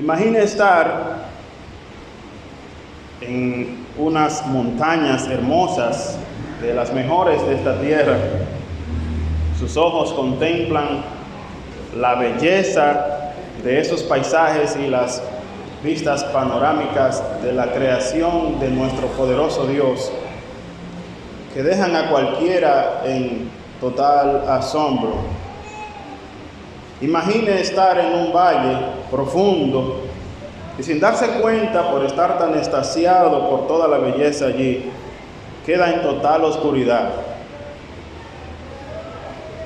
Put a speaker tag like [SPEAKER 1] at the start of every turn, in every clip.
[SPEAKER 1] Imagine estar en unas montañas hermosas, de las mejores de esta tierra. Sus ojos contemplan la belleza de esos paisajes y las vistas panorámicas de la creación de nuestro poderoso Dios, que dejan a cualquiera en total asombro. Imagine estar en un valle profundo y sin darse cuenta, por estar tan extasiado por toda la belleza allí, queda en total oscuridad.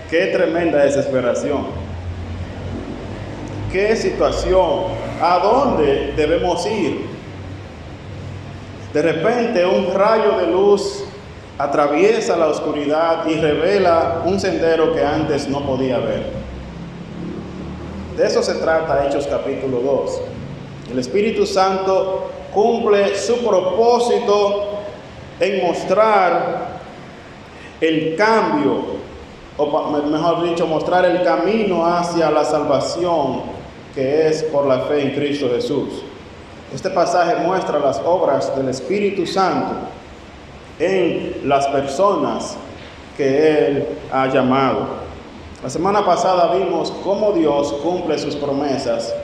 [SPEAKER 1] Qué tremenda desesperación. Qué situación. ¿A dónde debemos ir? De repente un rayo de luz atraviesa la oscuridad y revela un sendero que antes no podía ver. De eso se trata Hechos capítulo 2. El Espíritu Santo cumple su propósito en mostrar el cambio, o mejor dicho, mostrar el camino hacia la salvación, que es por la fe en Cristo Jesús. Este pasaje muestra las obras del Espíritu Santo en las personas que Él ha llamado. La semana pasada vimos cómo Dios cumple sus promesas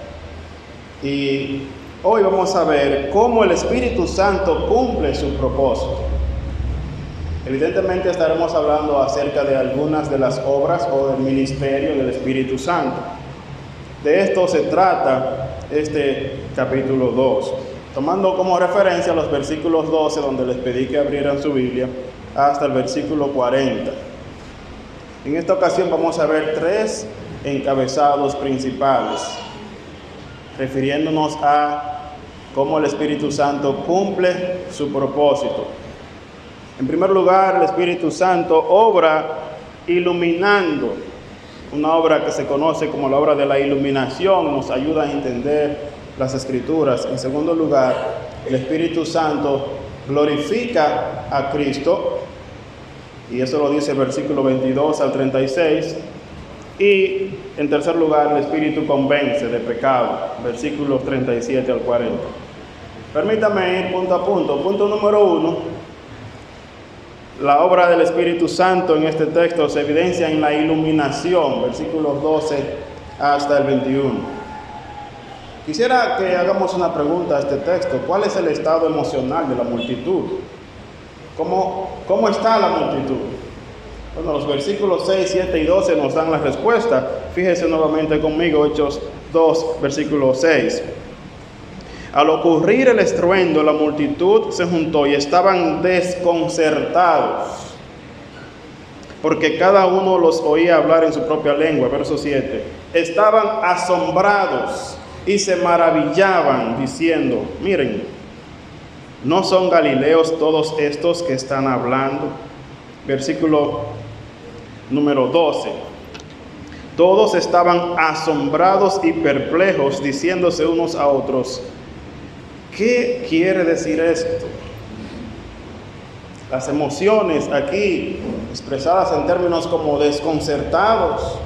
[SPEAKER 1] y hoy vamos a ver cómo el Espíritu Santo cumple su propósito. Evidentemente estaremos hablando acerca de algunas de las obras o del ministerio del Espíritu Santo. De esto se trata este capítulo 2, tomando como referencia los versículos 12, donde les pedí que abrieran su Biblia, hasta el versículo 40. En esta ocasión vamos a ver 3 encabezados principales, refiriéndonos a cómo el Espíritu Santo cumple su propósito. En primer lugar, el Espíritu Santo obra iluminando, una obra que se conoce como la obra de la iluminación, nos ayuda a entender las Escrituras. En segundo lugar, el Espíritu Santo glorifica a Cristo, y eso lo dice el versículo 22 al 36. Y en tercer lugar, el Espíritu convence de pecado, versículos 37 al 40. Permítame ir punto a punto. Punto número 1. La obra del Espíritu Santo en este texto se evidencia en la iluminación, versículos 12 hasta el 21. Quisiera que hagamos una pregunta a este texto. ¿Cuál es el estado emocional de la multitud? ¿Cómo está la multitud? Bueno, los versículos 6, 7 y 12 nos dan la respuesta. Fíjese nuevamente conmigo, Hechos 2, versículo 6. Al ocurrir el estruendo, la multitud se juntó y estaban desconcertados, porque cada uno los oía hablar en su propia lengua. Verso 7. Estaban asombrados y se maravillaban, diciendo: miren, ¿no son galileos todos estos que están hablando? Versículo número 12. Todos estaban asombrados y perplejos, diciéndose unos a otros: ¿qué quiere decir esto? Las emociones aquí expresadas en términos como desconcertados,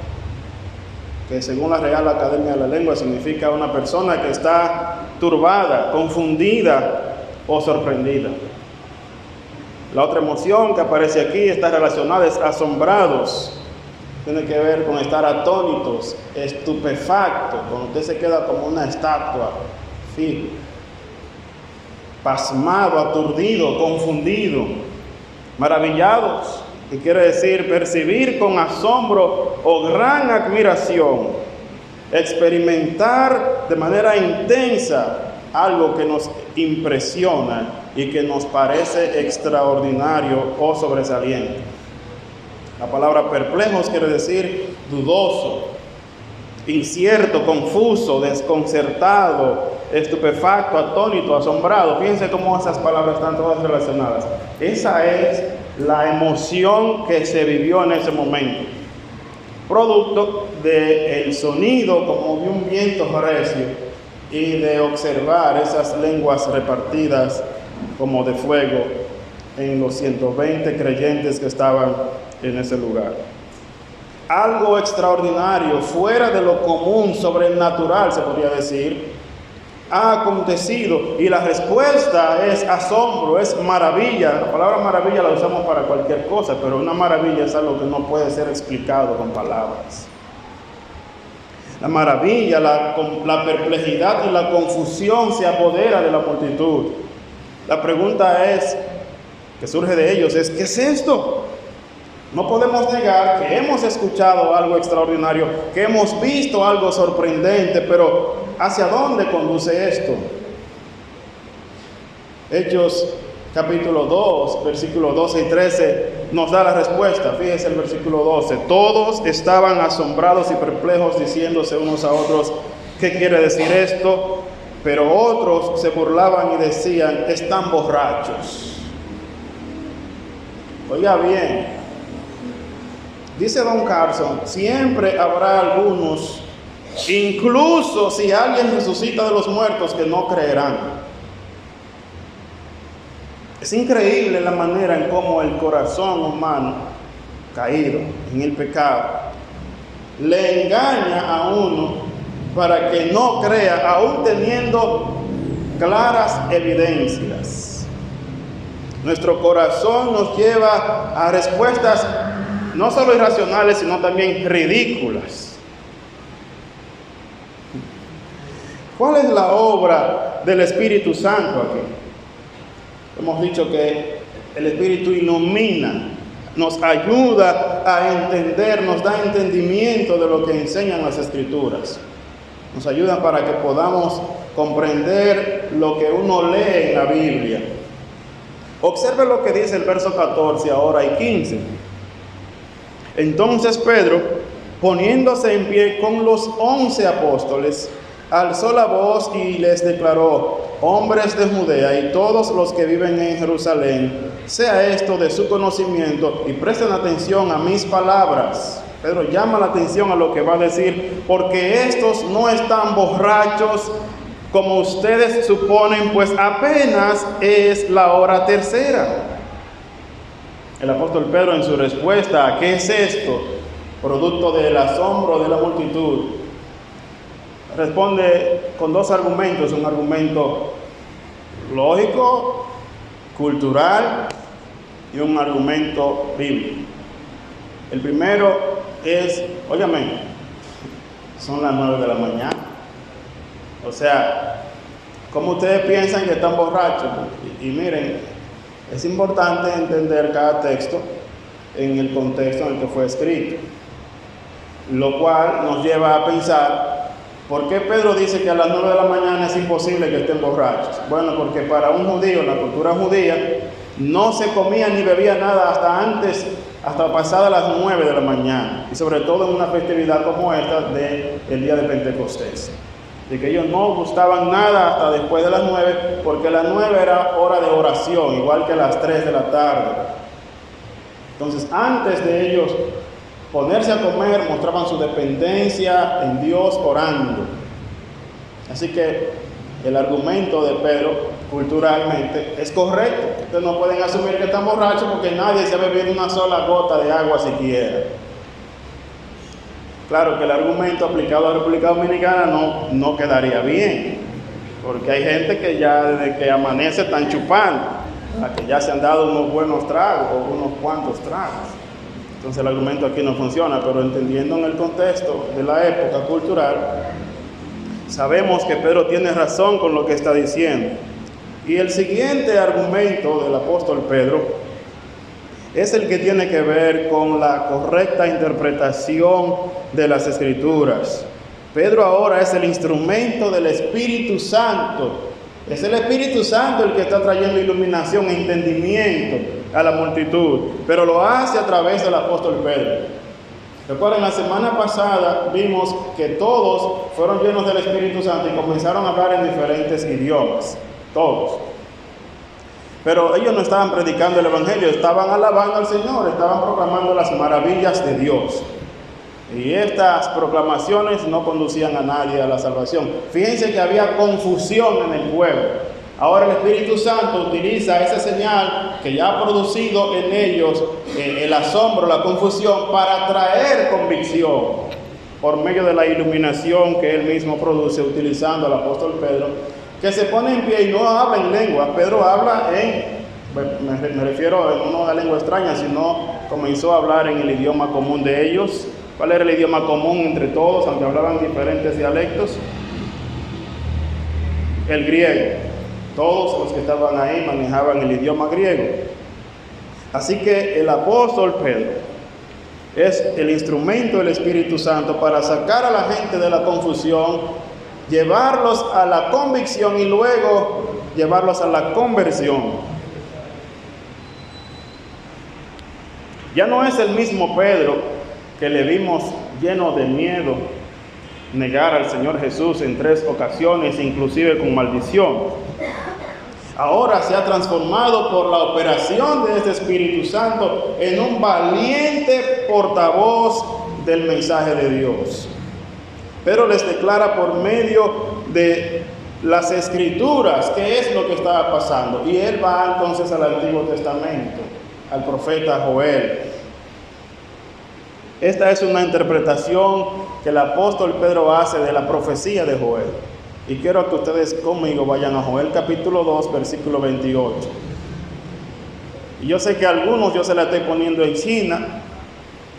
[SPEAKER 1] que según la Real Academia de la Lengua significa una persona que está turbada, confundida o sorprendida. La otra emoción que aparece aquí está relacionada, es asombrados. Tiene que ver con estar atónitos, estupefacto, cuando usted se queda como una estatua fija. Pasmado, aturdido, confundido, maravillados, que quiere decir percibir con asombro o gran admiración, experimentar de manera intensa algo que nos impresiona y que nos parece extraordinario o sobresaliente. La palabra perplejos quiere decir dudoso, incierto, confuso, desconcertado, estupefacto, atónito, asombrado. Fíjense cómo esas palabras están todas relacionadas. Esa es la emoción que se vivió en ese momento, producto del sonido como de un viento recio y de observar esas lenguas repartidas como de fuego en los 120 creyentes que estaban en ese lugar. Algo extraordinario, fuera de lo común, sobrenatural se podría decir, ha acontecido? Y la respuesta es asombro, es maravilla. La palabra maravilla la usamos para cualquier cosa, pero una maravilla es algo que no puede ser explicado con palabras. La maravilla, la perplejidad y la confusión se apodera de la multitud. La pregunta que surge de ellos es: ¿qué es esto? No podemos negar que hemos escuchado algo extraordinario, que hemos visto algo sorprendente, pero ¿hacia dónde conduce esto? Hechos capítulo 2, versículos 12 y 13 nos da la respuesta. Fíjese el versículo 12. Todos estaban asombrados y perplejos, diciéndose unos a otros: ¿qué quiere decir esto? Pero otros se burlaban y decían: están borrachos. Oiga bien, dice Don Carson, siempre habrá algunos, incluso si alguien resucita de los muertos, que no creerán. Es increíble la manera en cómo el corazón humano, caído en el pecado, le engaña a uno para que no crea, aún teniendo claras evidencias. Nuestro corazón nos lleva a respuestas no solo irracionales, sino también ridículas. ¿Cuál es la obra del Espíritu Santo aquí? Hemos dicho que el Espíritu ilumina, nos ayuda a entender, nos da entendimiento de lo que enseñan las Escrituras. Nos ayuda para que podamos comprender lo que uno lee en la Biblia. Observe lo que dice el verso 14 ahora y 15. Entonces Pedro, poniéndose en pie con los 11 apóstoles, alzó la voz y les declaró: hombres de Judea y todos los que viven en Jerusalén, sea esto de su conocimiento y presten atención a mis palabras. Pedro llama la atención a lo que va a decir: porque estos no están borrachos como ustedes suponen, pues apenas es la hora tercera. El apóstol Pedro, en su respuesta a ¿qué es esto?, producto del asombro de la multitud, responde con dos argumentos: un argumento lógico, cultural, y un argumento bíblico. El primero es: óigame, son las 9 de la mañana. O sea, ¿cómo ustedes piensan que están borrachos? Y miren, es importante entender cada texto en el contexto en el que fue escrito, lo cual nos lleva a pensar: ¿por qué Pedro dice que a las 9 de la mañana es imposible que estén borrachos? Bueno, porque para un judío, en la cultura judía, no se comía ni bebía nada hasta pasadas las 9 de la mañana, y sobre todo en una festividad como esta del día de Pentecostés. De que ellos no gustaban nada hasta después de las 9, porque las 9 era hora de oración, igual que las 3 de la tarde. Entonces, antes de ellos ponerse a comer, mostraban su dependencia en Dios orando. Así que el argumento de Pedro, culturalmente, es correcto. Ustedes no pueden asumir que están borrachos porque nadie se ha bebido una sola gota de agua siquiera. Claro que el argumento aplicado a la República Dominicana no quedaría bien, porque hay gente que ya desde que amanece están chupando, que ya se han dado unos buenos tragos o unos cuantos tragos. Entonces el argumento aquí no funciona, pero entendiendo en el contexto de la época cultural, sabemos que Pedro tiene razón con lo que está diciendo. Y el siguiente argumento del apóstol Pedro es el que tiene que ver con la correcta interpretación de las Escrituras. Pedro ahora es el instrumento del Espíritu Santo. Es el Espíritu Santo el que está trayendo iluminación e entendimiento a la multitud, pero lo hace a través del apóstol Pedro. Recuerden, la semana pasada vimos que todos fueron llenos del Espíritu Santo y comenzaron a hablar en diferentes idiomas, todos. Pero ellos no estaban predicando el Evangelio, estaban alabando al Señor, estaban proclamando las maravillas de Dios. Y estas proclamaciones no conducían a nadie a la salvación. Fíjense que había confusión en el pueblo. Ahora el Espíritu Santo utiliza esa señal que ya ha producido en ellos el asombro, la confusión, para traer convicción. por medio de la iluminación que él mismo produce utilizando al apóstol Pedro, que se pone en pie y no habla en lengua. Pedro habla me refiero a no una lengua extraña, sino comenzó a hablar en el idioma común de ellos. ¿Cuál era el idioma común entre todos, aunque hablaban diferentes dialectos? El griego. Todos los que estaban ahí manejaban el idioma griego. Así que el apóstol Pedro es el instrumento del Espíritu Santo para sacar a la gente de la confusión, llevarlos a la convicción y luego llevarlos a la conversión. Ya no es el mismo Pedro que le vimos lleno de miedo negar al Señor Jesús en 3 ocasiones, inclusive con maldición. Ahora se ha transformado por la operación de este Espíritu Santo en un valiente portavoz del mensaje de Dios. Pero les declara por medio de las Escrituras qué es lo que estaba pasando. Y él va entonces al Antiguo Testamento, al profeta Joel. Esta es una interpretación que el apóstol Pedro hace de la profecía de Joel. Y quiero que ustedes conmigo vayan a Joel capítulo 2, versículo 28. Y yo sé que a algunos yo se la estoy poniendo en China,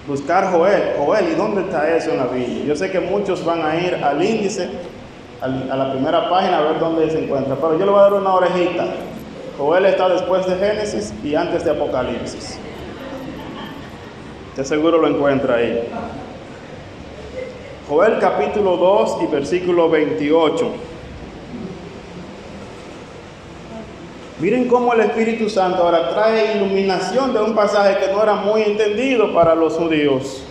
[SPEAKER 1] buscar Joel, ¿y dónde está eso en la Biblia? Yo sé que muchos van a ir al índice, a la primera página, a ver dónde se encuentra. Pero yo le voy a dar una orejita. Joel está después de Génesis y antes de Apocalipsis. Usted seguro lo encuentra ahí. Joel capítulo 2 y versículo 28. Miren cómo el Espíritu Santo ahora trae iluminación de un pasaje que no era muy entendido para los judíos.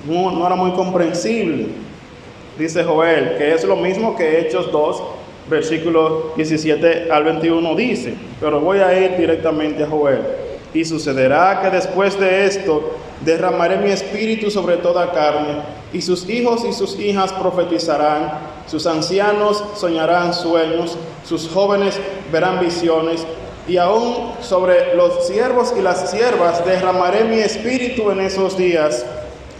[SPEAKER 1] No era muy comprensible. Dice Joel, que es lo mismo que Hechos 2, versículos 17 al 21 dice. Pero voy a ir directamente a Joel. Y sucederá que después de esto derramaré mi espíritu sobre toda carne, y sus hijos y sus hijas profetizarán, sus ancianos soñarán sueños, sus jóvenes verán visiones, y aún sobre los siervos y las siervas derramaré mi espíritu en esos días.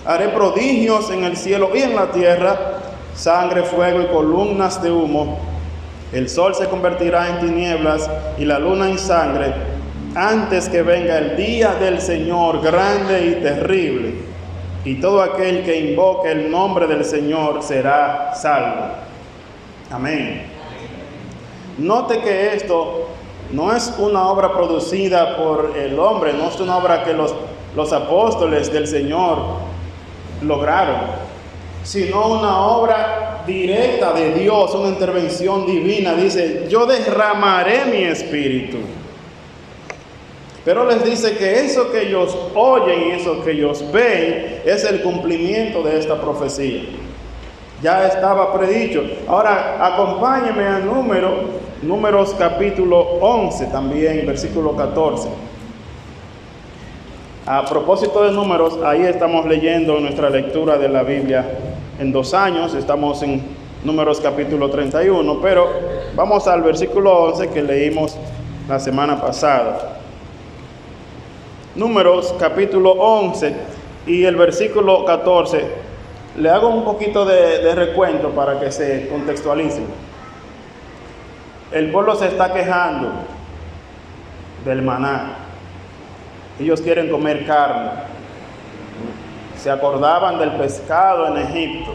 [SPEAKER 1] Haré prodigios en el cielo y en la tierra, sangre, fuego y columnas de humo. El sol se convertirá en tinieblas y la luna en sangre, antes que venga el día del Señor grande y terrible, y todo aquel que invoque el nombre del Señor será salvo. Amén. Note que esto no es una obra producida por el hombre, no es una obra que los apóstoles del Señor lograron, sino una obra directa de Dios, una intervención divina. Dice, yo derramaré mi espíritu. Pero les dice que eso que ellos oyen y eso que ellos ven es el cumplimiento de esta profecía. Ya estaba predicho. Ahora acompáñenme a Números capítulo 11 también, versículo 14. A propósito de Números, ahí estamos leyendo nuestra lectura de la Biblia en 2 años. Estamos en Números capítulo 31, pero vamos al versículo 11 que leímos la semana pasada. Números capítulo 11 y el versículo 14. Le hago un poquito de recuento para que se contextualice. El pueblo se está quejando del maná. Ellos quieren comer carne. Se acordaban del pescado en Egipto,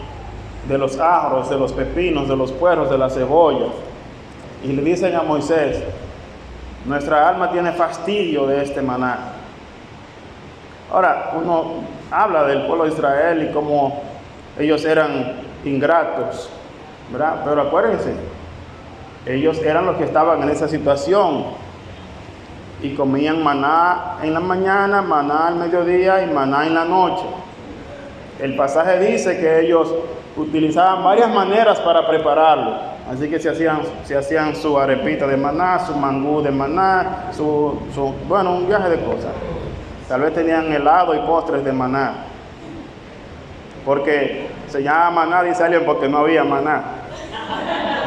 [SPEAKER 1] de los ajos, de los pepinos, de los puerros, de las cebollas. Y le dicen a Moisés, nuestra alma tiene fastidio de este maná. Ahora, uno habla del pueblo de Israel y cómo ellos eran ingratos, ¿verdad? Pero acuérdense, ellos eran los que estaban en esa situación y comían maná en la mañana, maná al mediodía y maná en la noche. El pasaje dice que ellos utilizaban varias maneras para prepararlo. Así que se hacían su arepita de maná, su mangú de maná, un viaje de cosas. Tal vez tenían helado y postres de maná, porque se llama maná, dice alguien, porque no había maná.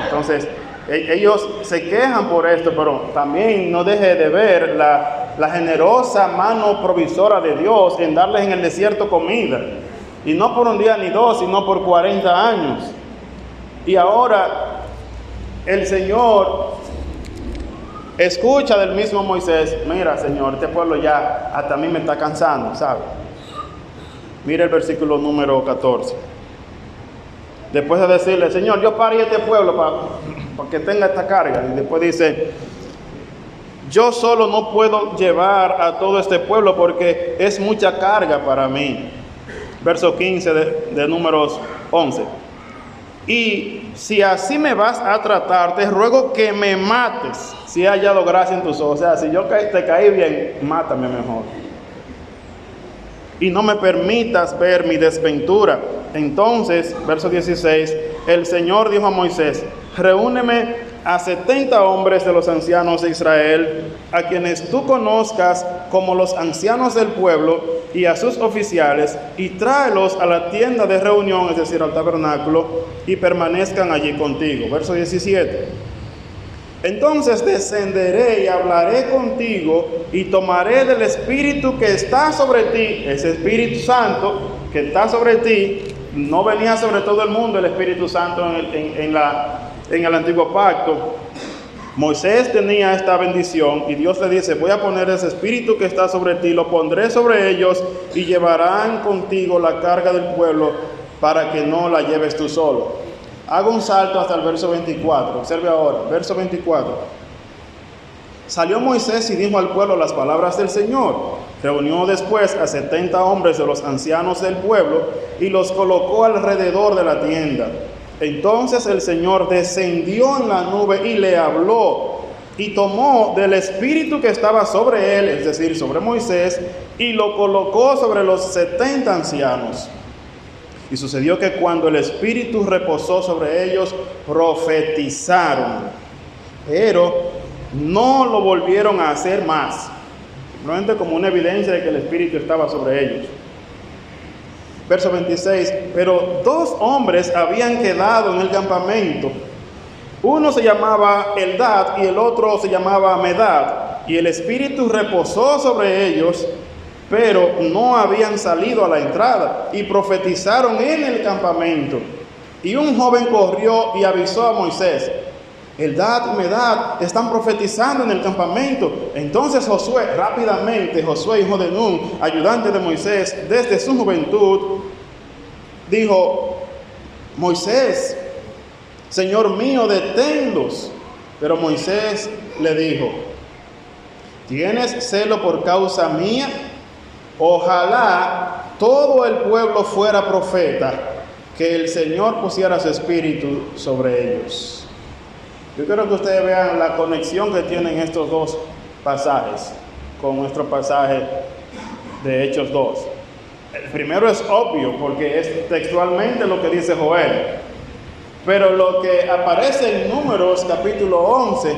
[SPEAKER 1] Entonces, ellos se quejan por esto, pero también no deje de ver la generosa mano provisora de Dios en darles en el desierto comida. Y no por un día ni dos, sino por 40 años. Y ahora el Señor escucha del mismo Moisés: mira, Señor, este pueblo ya hasta a mí me está cansando, ¿sabes? Mira el versículo número 14. Después de decirle: Señor, yo parí este pueblo para que tenga esta carga. Y después dice: yo solo no puedo llevar a todo este pueblo porque es mucha carga para mí. Verso 15 de Números 11. Y si así me vas a tratar, te ruego que me mates si he hallado gracia en tus ojos. O sea, si yo te caí bien, mátame mejor. Y no me permitas ver mi desventura. Entonces, verso 16, el Señor dijo a Moisés: reúneme a 70 hombres de los ancianos de Israel, a quienes tú conozcas como los ancianos del pueblo, y a sus oficiales, y tráelos a la tienda de reunión, es decir, al tabernáculo, y permanezcan allí contigo. Verso 17. Entonces descenderé y hablaré contigo, y tomaré del Espíritu que está sobre ti, ese Espíritu Santo que está sobre ti. No venía sobre todo el mundo el Espíritu Santo en el antiguo pacto. Moisés tenía esta bendición y Dios le dice: voy a poner ese Espíritu que está sobre ti, lo pondré sobre ellos y llevarán contigo la carga del pueblo para que no la lleves tú solo. Hago un salto hasta el verso 24. Observe ahora, verso 24. Salió Moisés y dijo al pueblo las palabras del Señor. Reunió después a 70 hombres de los ancianos del pueblo y los colocó alrededor de la tienda. Entonces el Señor descendió en la nube y le habló, y tomó del Espíritu que estaba sobre él, es decir, sobre Moisés, y lo colocó sobre los 70 ancianos. Y sucedió que cuando el Espíritu reposó sobre ellos, profetizaron, pero no lo volvieron a hacer más, simplemente como una evidencia de que el Espíritu estaba sobre ellos. Verso 26, pero 2 hombres habían quedado en el campamento. Uno se llamaba Eldad y el otro se llamaba Medad. Y el Espíritu reposó sobre ellos, pero no habían salido a la entrada. Y profetizaron en el campamento. Y un joven corrió y avisó a Moisés: Eldad y Medad están profetizando en el campamento. Entonces Josué, hijo de Nun, ayudante de Moisés desde su juventud, dijo: Moisés, Señor mío, deténlos. Pero Moisés le dijo: ¿tienes celo por causa mía? Ojalá todo el pueblo fuera profeta, que el Señor pusiera su espíritu sobre ellos. Yo quiero que ustedes vean la conexión que tienen estos dos pasajes con nuestro pasaje de Hechos 2. El primero es obvio porque es textualmente lo que dice Joel. Pero lo que aparece en Números capítulo 11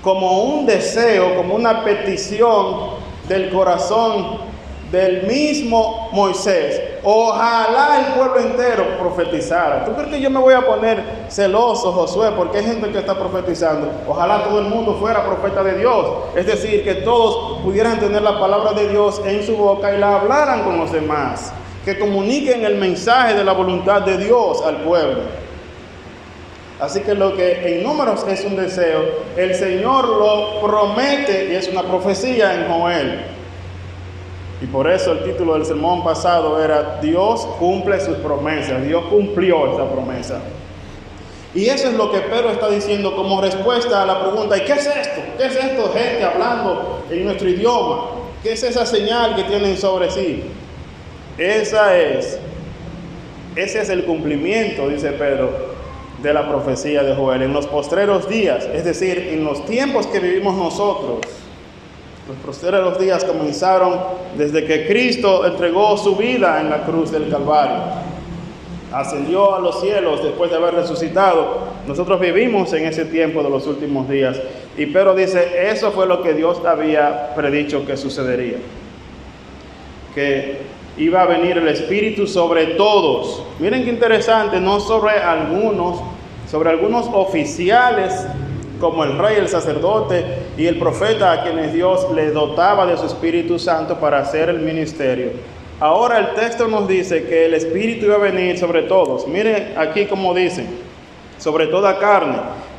[SPEAKER 1] como un deseo, como una petición del corazón del mismo Moisés: ojalá el pueblo entero profetizara. ¿Tú crees que yo me voy a poner celoso, Josué, porque hay gente que está profetizando? Ojalá todo el mundo fuera profeta de Dios, es decir, que todos pudieran tener la palabra de Dios en su boca y la hablaran con los demás, que comuniquen el mensaje de la voluntad de Dios al pueblo. Así que lo que en Números es un deseo, el Señor lo promete y es una profecía en Joel. Y por eso el título del sermón pasado era: Dios cumple sus promesas. Dios cumplió esa promesa. Y eso es lo que Pedro está diciendo como respuesta a la pregunta: ¿y qué es esto? ¿Qué es esto, gente hablando en nuestro idioma? ¿Qué es esa señal que tienen sobre sí? Ese es el cumplimiento, dice Pedro, de la profecía de Joel. En los postreros días, es decir, en los tiempos que vivimos nosotros. Los postreros días comenzaron desde que Cristo entregó su vida en la cruz del Calvario. Ascendió a los cielos después de haber resucitado. Nosotros vivimos en ese tiempo de los últimos días. Y Pedro dice: eso fue lo que Dios había predicho que sucedería. Que iba a venir el Espíritu sobre todos. Miren qué interesante, no sobre algunos oficiales, como el rey, el sacerdote y el profeta, a quienes Dios le dotaba de su Espíritu Santo para hacer el ministerio, Ahora el texto nos dice que el Espíritu iba a venir sobre todos. Miren aquí como dice, sobre toda carne,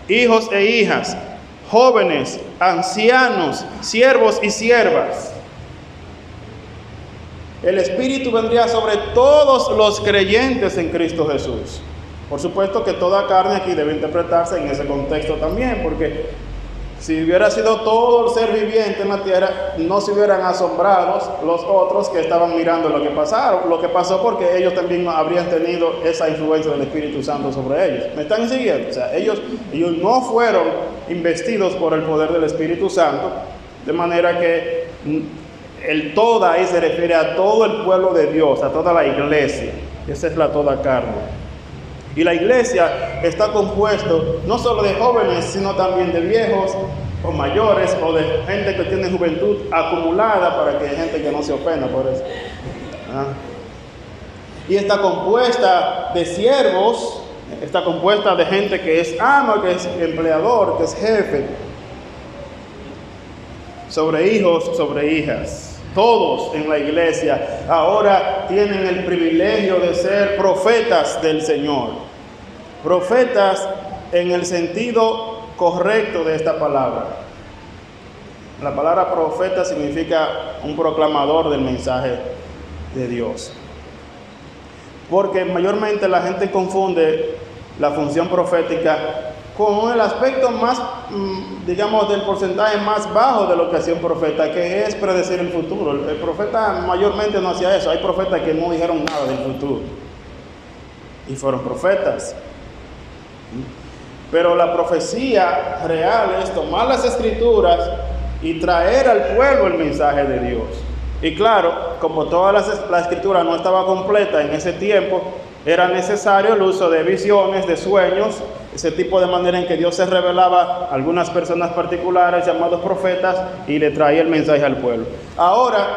[SPEAKER 1] hijos e hijas, jóvenes, ancianos, siervos y siervas. El Espíritu vendría sobre todos los creyentes en Cristo Jesús. Por supuesto que toda carne aquí debe interpretarse en ese contexto también, porque si hubiera sido todo el ser viviente en la tierra, no se hubieran asombrado los otros que estaban mirando lo que pasó, porque ellos también habrían tenido esa influencia del Espíritu Santo sobre ellos. ¿Me están siguiendo? O sea, ellos no fueron investidos por el poder del Espíritu Santo, de manera que el toda ahí se refiere a todo el pueblo de Dios, a toda la iglesia. Esa es la toda carne. Y la iglesia está compuesto no solo de jóvenes, sino también de viejos o mayores, o de gente que tiene juventud acumulada, para que hay gente que no se ofenda por eso. Y está compuesta de siervos, está compuesta de gente que es amo, que es empleador, que es jefe, sobre hijos, sobre hijas. Todos en la iglesia ahora tienen el privilegio de ser profetas del Señor. Profetas en el sentido correcto de esta palabra. La palabra profeta significa un proclamador del mensaje de Dios. Porque mayormente la gente confunde la función profética con el aspecto más, digamos, del porcentaje más bajo de lo que hacía un profeta, que es predecir el futuro. El profeta mayormente no hacía eso. Hay profetas que no dijeron nada del futuro y fueron profetas. Pero la profecía real es tomar las escrituras y traer al pueblo el mensaje de Dios. Y claro, como toda la escritura no estaba completa en ese tiempo, era necesario el uso de visiones, de sueños, ese tipo de manera en que Dios se revelaba a algunas personas particulares llamados profetas y le traía el mensaje al pueblo. Ahora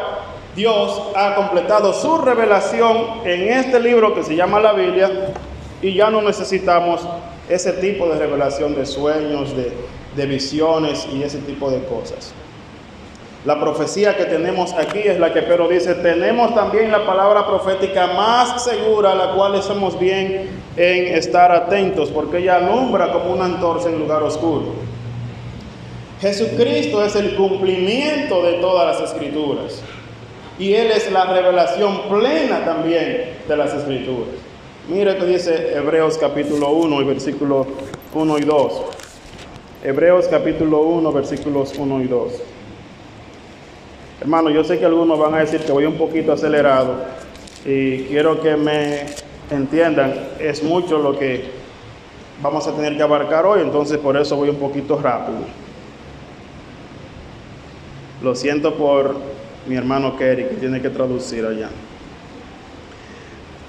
[SPEAKER 1] Dios ha completado su revelación en este libro que se llama la Biblia, y ya no necesitamos ese tipo de revelación de sueños, de visiones y ese tipo de cosas. La profecía que tenemos aquí es la que Pedro dice: tenemos también la palabra profética más segura, a la cual hacemos bien en estar atentos, porque ella alumbra como una antorcha en lugar oscuro. Jesucristo es el cumplimiento de todas las escrituras, y Él es la revelación plena también de las escrituras. Mira que dice Hebreos capítulo 1 y versículos 1 y 2. Hebreos capítulo 1, versículos 1 y 2. Hermano, yo sé que algunos van a decir que voy un poquito acelerado y quiero que me entiendan, es mucho lo que vamos a tener que abarcar hoy, entonces por eso voy un poquito rápido. Lo siento por mi hermano Kerry, que tiene que traducir allá.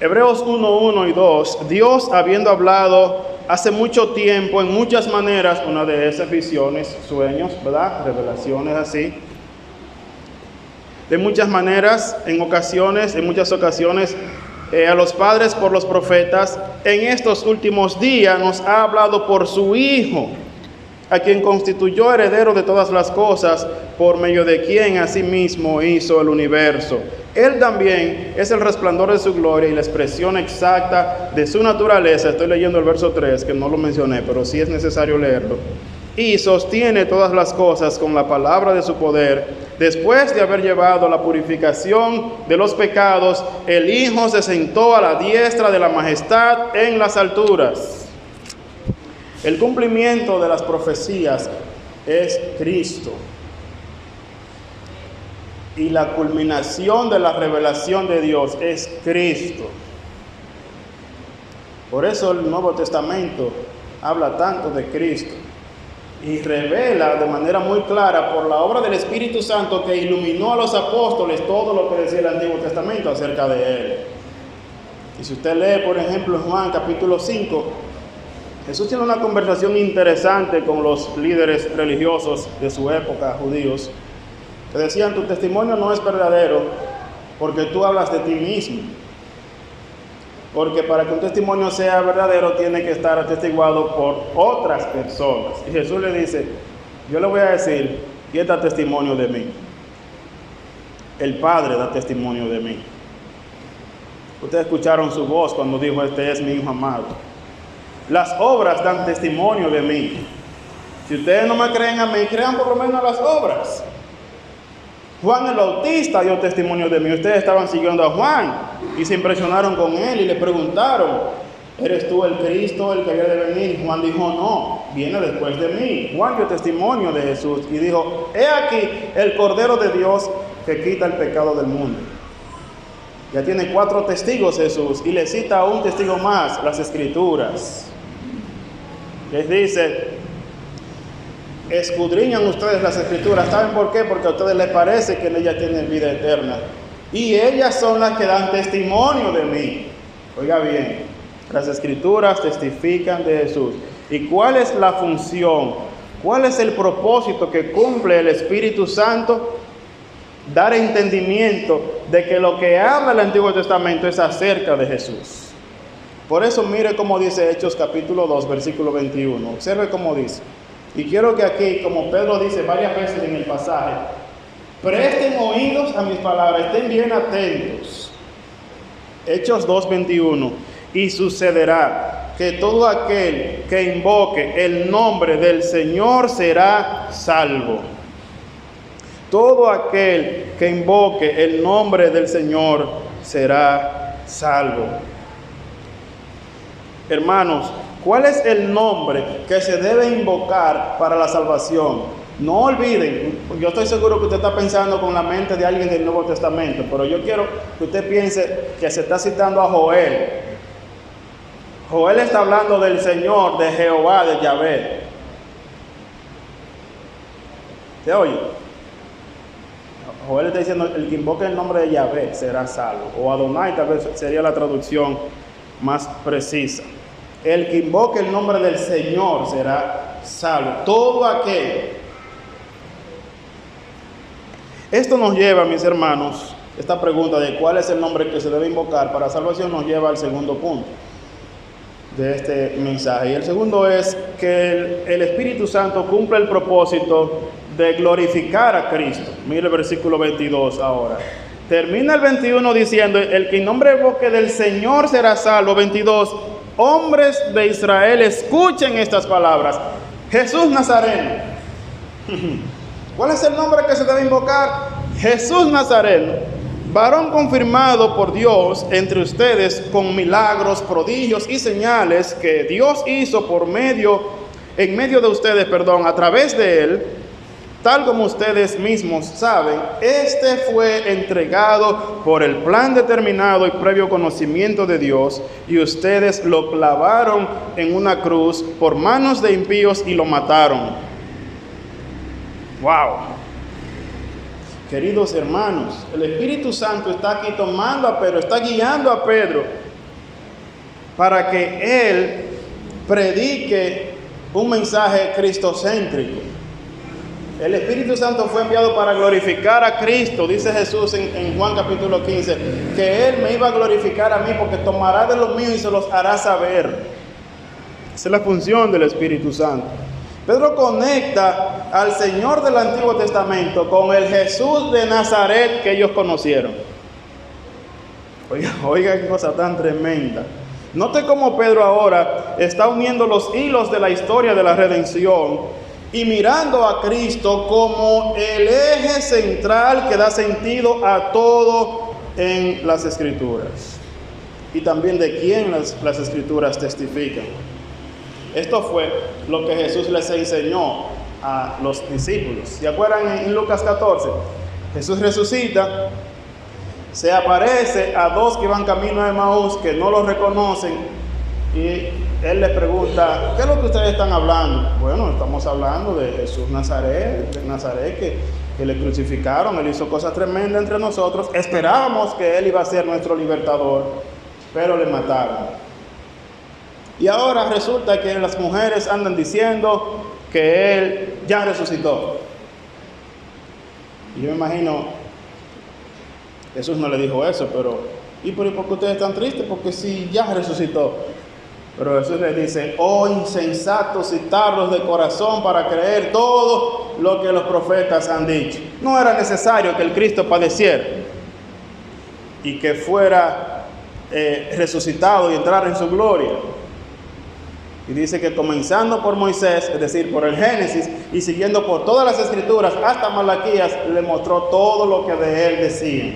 [SPEAKER 1] Hebreos 1, 1 y 2, Dios, habiendo hablado hace mucho tiempo, en muchas maneras, una de esas visiones, sueños, ¿verdad? Revelaciones así. De muchas maneras, en muchas ocasiones, a los padres por los profetas, en estos últimos días nos ha hablado por su Hijo, a quien constituyó heredero de todas las cosas, por medio de quien asimismo hizo el universo. Él también es el resplandor de su gloria y la expresión exacta de su naturaleza. Estoy leyendo el verso 3, que no lo mencioné, pero sí es necesario leerlo. Y sostiene todas las cosas con la palabra de su poder. Después de haber llevado la purificación de los pecados, el Hijo se sentó a la diestra de la majestad en las alturas. El cumplimiento de las profecías es Cristo. Y la culminación de la revelación de Dios es Cristo. Por eso el Nuevo Testamento habla tanto de Cristo y revela de manera muy clara por la obra del Espíritu Santo que iluminó a los apóstoles todo lo que decía el Antiguo Testamento acerca de Él. Y si usted lee, por ejemplo, en Juan capítulo 5, Jesús tiene una conversación interesante con los líderes religiosos de su época, judíos, que decían: tu testimonio no es verdadero porque tú hablas de ti mismo. Porque para que un testimonio sea verdadero tiene que estar atestiguado por otras personas. Y Jesús le dice: yo le voy a decir quién da testimonio de mí. El Padre da testimonio de mí. Ustedes escucharon su voz cuando dijo, este es mi Hijo amado. Las obras dan testimonio de mí. Si ustedes no me creen a mí, crean por lo menos las obras. Juan el Bautista dio testimonio de mí. Ustedes estaban siguiendo a Juan y se impresionaron con él y le preguntaron, ¿eres tú el Cristo, el que había de venir? Juan dijo, no, viene después de mí. Juan dio testimonio de Jesús y dijo, he aquí el Cordero de Dios que quita el pecado del mundo. Ya tiene 4 testigos Jesús y le cita a un testigo más, las Escrituras. Les dice, escudriñan ustedes las Escrituras. ¿Saben por qué? Porque a ustedes les parece que en ellas tienen vida eterna. Y ellas son las que dan testimonio de mí. Oiga bien, las Escrituras testifican de Jesús. ¿Y cuál es la función? ¿Cuál es el propósito que cumple el Espíritu Santo? Dar entendimiento de que lo que habla el Antiguo Testamento es acerca de Jesús. Por eso mire cómo dice Hechos capítulo 2, versículo 21. Observe cómo dice. Y quiero que aquí, como Pedro dice varias veces en el pasaje, presten oídos a mis palabras, estén bien atentos. Hechos 2, 21. Y sucederá que todo aquel que invoque el nombre del Señor será salvo. Todo aquel que invoque el nombre del Señor será salvo. Hermanos, ¿cuál es el nombre que se debe invocar para la salvación? No olviden, yo estoy seguro que usted está pensando con la mente de alguien del Nuevo Testamento, pero yo quiero que usted piense que se está citando a Joel. Joel está hablando del Señor, de Jehová, de Yahvé. ¿Se oye? Joel está diciendo, el que invoque el nombre de Yahvé será salvo. O Adonai tal vez sería la traducción más precisa. El que invoque el nombre del Señor será salvo. Todo aquel. Esto nos lleva, mis hermanos, esta pregunta de cuál es el nombre que se debe invocar para salvación nos lleva al segundo punto de este mensaje. Y el segundo es que el Espíritu Santo cumple el propósito de glorificar a Cristo. Mire el versículo 22 ahora. Termina el 21 diciendo, el que en nombre invoque del Señor será salvo. 22, hombres de Israel, escuchen estas palabras. Jesús Nazareno. ¿Cuál es el nombre que se debe invocar? Jesús Nazareno, varón confirmado por Dios entre ustedes con milagros, prodigios y señales que Dios hizo en medio de ustedes, a través de él. Tal como ustedes mismos saben, este fue entregado por el plan determinado y previo conocimiento de Dios, y ustedes lo clavaron en una cruz por manos de impíos y lo mataron. ¡Wow! Queridos hermanos, el Espíritu Santo está aquí tomando a Pedro, está guiando a Pedro para que él predique un mensaje cristocéntrico. El Espíritu Santo fue enviado para glorificar a Cristo, dice Jesús en Juan capítulo 15, que Él me iba a glorificar a mí porque tomará de los míos y se los hará saber. Esa es la función del Espíritu Santo. Pedro conecta al Señor del Antiguo Testamento con el Jesús de Nazaret que ellos conocieron. Oiga qué cosa tan tremenda. Note cómo Pedro ahora está uniendo los hilos de la historia de la redención y mirando a Cristo como el eje central que da sentido a todo en las Escrituras. Y también de quién las Escrituras testifican. Esto fue lo que Jesús les enseñó a los discípulos. ¿Se acuerdan en Lucas 14? Jesús resucita, se aparece a 2 que van camino a Emaús, que no los reconocen, y Él les pregunta, ¿qué es lo que ustedes están hablando? Bueno, estamos hablando de Jesús de Nazaret que le crucificaron. Él hizo cosas tremendas entre nosotros. Esperábamos que Él iba a ser nuestro libertador, pero le mataron. Y ahora resulta que las mujeres andan diciendo que Él ya resucitó. Y yo me imagino, Jesús no le dijo eso, pero ¿por qué ustedes están tristes? Porque si ya resucitó. Pero Jesús les dice, oh insensatos y tardos de corazón para creer todo lo que los profetas han dicho. No era necesario que el Cristo padeciera y que fuera resucitado y entrar en su gloria. Y dice que comenzando por Moisés, es decir, por el Génesis, y siguiendo por todas las escrituras hasta Malaquías, le mostró todo lo que de él decía.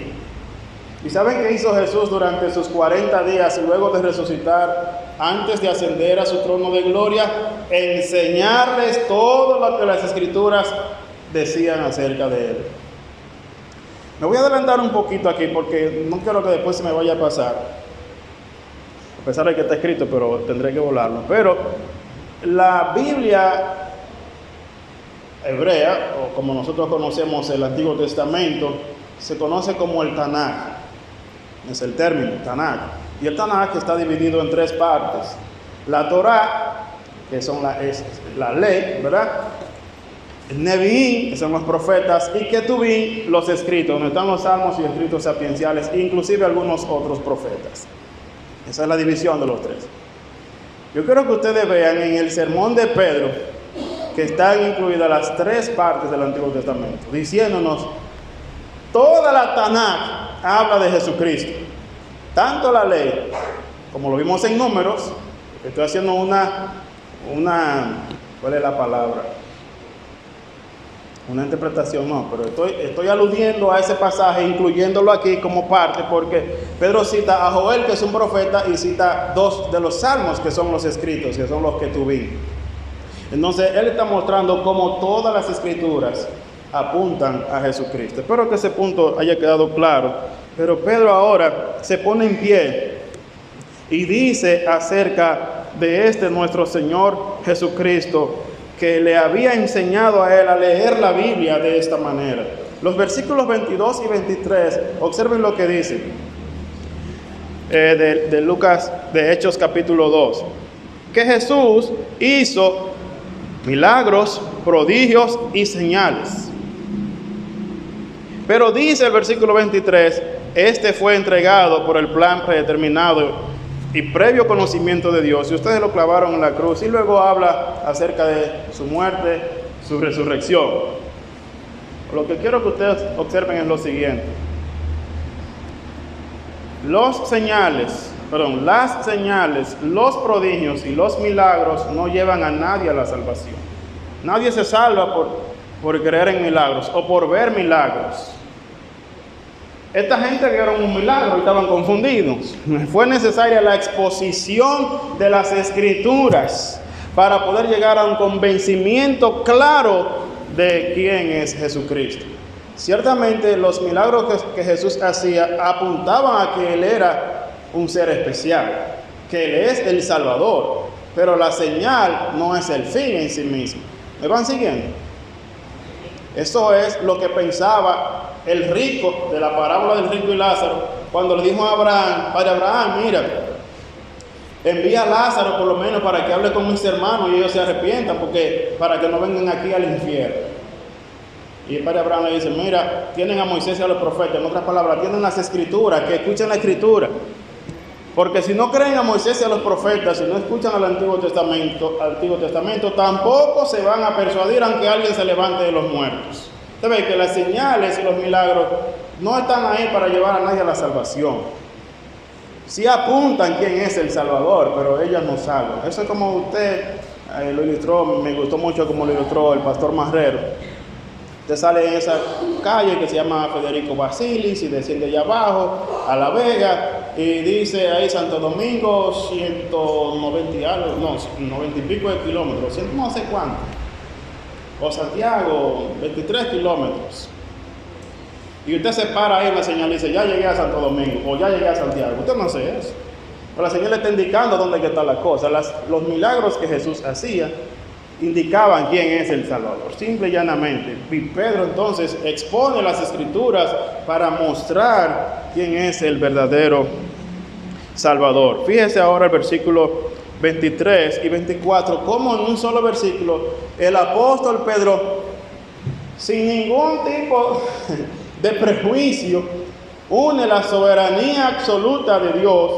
[SPEAKER 1] ¿Y saben qué hizo Jesús durante sus 40 días luego de resucitar, antes de ascender a su trono de gloria? Enseñarles todo lo que las escrituras decían acerca de él. Me voy a adelantar un poquito aquí porque no quiero que después se me vaya a pasar. A pesar de que está escrito, pero tendré que volarlo. Pero la Biblia hebrea, o como nosotros conocemos el Antiguo Testamento, se conoce como el Tanaj. Es el término, Tanaj. Y el Tanaj está dividido en 3 partes. La Torá, que es la ley, ¿verdad? El Nevi'im, que son los profetas, y Ketuvim, los escritos, donde están los salmos y escritos sapienciales, inclusive algunos otros profetas. Esa es la división de los 3. Yo quiero que ustedes vean en el sermón de Pedro que están incluidas las 3 partes del Antiguo Testamento, diciéndonos, toda la Tanaj habla de Jesucristo. Tanto la ley, como lo vimos en Números, estoy haciendo ¿cuál es la palabra? Una interpretación, no, pero estoy aludiendo a ese pasaje, incluyéndolo aquí como parte, porque Pedro cita a Joel, que es un profeta, y cita 2 de los salmos, que son los escritos, que son los que tuvimos. Entonces, él está mostrando cómo todas las escrituras apuntan a Jesucristo. Espero que ese punto haya quedado claro. Pero Pedro ahora se pone en pie y dice acerca de nuestro Señor Jesucristo, que le había enseñado a él a leer la Biblia de esta manera. Los versículos 22 y 23, observen lo que dice de Lucas, de Hechos capítulo 2, que Jesús hizo milagros, prodigios y señales. Pero dice el versículo 23, fue entregado por el plan predeterminado y previo conocimiento de Dios, y ustedes lo clavaron en la cruz, y luego habla acerca de su muerte, su resurrección. Lo que quiero que ustedes observen es lo siguiente. Las señales, los prodigios y los milagros no llevan a nadie a la salvación. Nadie se salva por creer en milagros o por ver milagros. Esta gente vieron un milagro y estaban confundidos. Fue necesaria la exposición de las escrituras para poder llegar a un convencimiento claro de quién es Jesucristo. Ciertamente los milagros que Jesús hacía apuntaban a que Él era un ser especial, que Él es el Salvador, pero la señal no es el fin en sí mismo. ¿Me van siguiendo? Eso es lo que pensaba el rico de la parábola del rico y Lázaro, cuando le dijo a Abraham: Padre Abraham, mira, envía a Lázaro por lo menos para que hable con mis hermanos y ellos se arrepientan, porque para que no vengan aquí al infierno. Y el Padre Abraham le dice: mira, tienen a Moisés y a los profetas, en otras palabras, tienen las escrituras, que escuchen la escritura. Porque si no creen a Moisés y a los profetas, si no escuchan al Antiguo Testamento, tampoco se van a persuadir aunque alguien se levante de los muertos. Usted ve que las señales y los milagros no están ahí para llevar a nadie a la salvación. Sí apuntan quién es el Salvador, pero ellos no salvan. Eso es como usted lo ilustró, me gustó mucho como lo ilustró el pastor Marrero. Usted sale en esa calle que se llama Federico Basilis y desciende allá abajo a La Vega y dice ahí Santo Domingo 190 y algo, no, 90 y pico de kilómetros, no sé cuánto. O Santiago, 23 kilómetros. Y usted se para ahí en la señal y dice: ya llegué a Santo Domingo o ya llegué a Santiago. Usted no hace eso. Pero la señal le está indicando dónde está la cosa. Los milagros que Jesús hacía indicaban quién es el Salvador, simple y llanamente. Y Pedro entonces expone las escrituras para mostrar quién es el verdadero Salvador. Fíjese ahora el versículo 23 y 24, como en un solo versículo el apóstol Pedro, sin ningún tipo de prejuicio, une la soberanía absoluta de Dios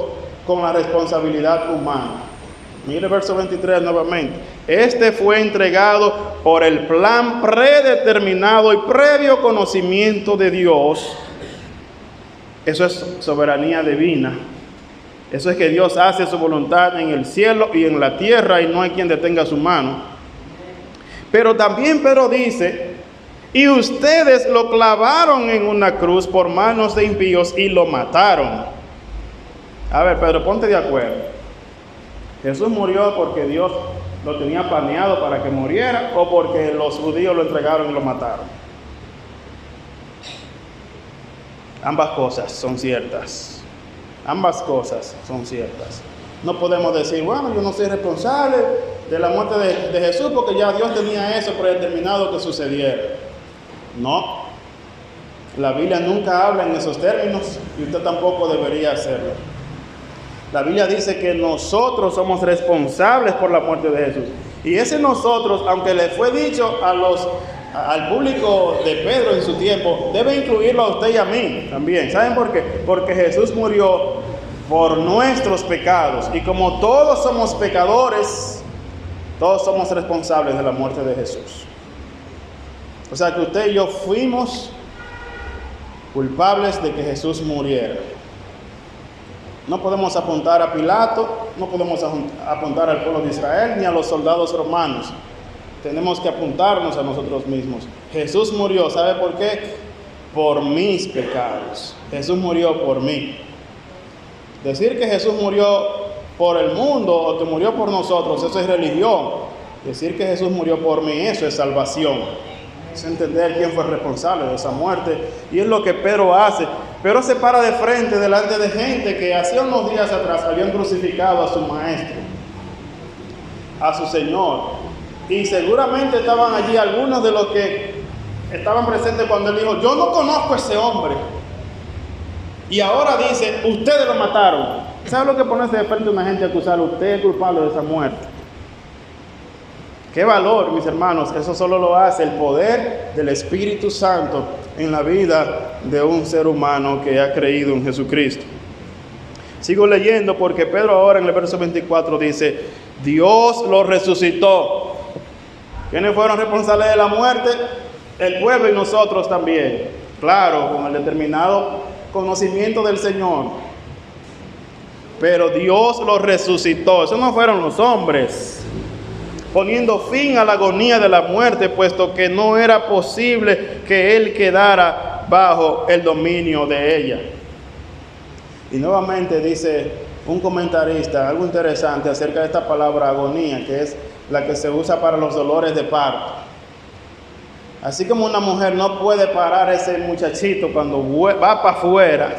[SPEAKER 1] con la responsabilidad humana. Mire el verso 23 nuevamente. Fue entregado por el plan predeterminado y previo conocimiento de Dios. Eso es soberanía divina. Eso es que Dios hace su voluntad en el cielo y en la tierra y no hay quien detenga su mano. Pero también Pedro dice, y ustedes lo clavaron en una cruz por manos de impíos y lo mataron. A ver, Pedro, ponte de acuerdo. ¿Jesús murió porque Dios lo tenía planeado para que muriera o porque los judíos lo entregaron y lo mataron? Ambas cosas son ciertas. Ambas cosas son ciertas. No podemos decir, bueno, yo no soy responsable de la muerte de Jesús porque ya Dios tenía eso predeterminado que sucediera. No. La Biblia nunca habla en esos términos y usted tampoco debería hacerlo. La Biblia dice que nosotros somos responsables por la muerte de Jesús. Y ese nosotros, aunque le fue dicho al público de Pedro en su tiempo, debe incluirlo a usted y a mí también. ¿Saben por qué? Porque Jesús murió por nuestros pecados. Y como todos somos pecadores, todos somos responsables de la muerte de Jesús. O sea que usted y yo fuimos culpables de que Jesús muriera. No podemos apuntar a Pilato, no podemos apuntar al pueblo de Israel ni a los soldados romanos. Tenemos que apuntarnos a nosotros mismos. Jesús murió, ¿sabe por qué? Por mis pecados. Jesús murió por mí. Decir que Jesús murió por el mundo o que murió por nosotros, eso es religión. Decir que Jesús murió por mí, eso es salvación. Es entender quién fue responsable de esa muerte. Y es lo que Pedro hace. Pedro se para de frente delante de gente que hace unos días atrás habían crucificado a su maestro, a su Señor. Y seguramente estaban allí algunos de los que estaban presentes cuando él dijo, yo no conozco a ese hombre. Y ahora dice, ustedes lo mataron. ¿Sabe lo que ponerse de frente a una gente a acusar? Usted es culpable de esa muerte. Qué valor, mis hermanos. Eso solo lo hace el poder del Espíritu Santo en la vida de un ser humano que ha creído en Jesucristo. Sigo leyendo porque Pedro ahora en el verso 24 dice, Dios lo resucitó. ¿Quiénes fueron responsables de la muerte? El pueblo y nosotros también. Claro, con el determinado conocimiento del Señor. Pero Dios lo resucitó. Esos no fueron los hombres, poniendo fin a la agonía de la muerte, puesto que no era posible que él quedara bajo el dominio de ella. Y nuevamente dice un comentarista algo interesante acerca de esta palabra agonía, que es la que se usa para los dolores de parto. Así como una mujer no puede parar a ese muchachito cuando va para afuera,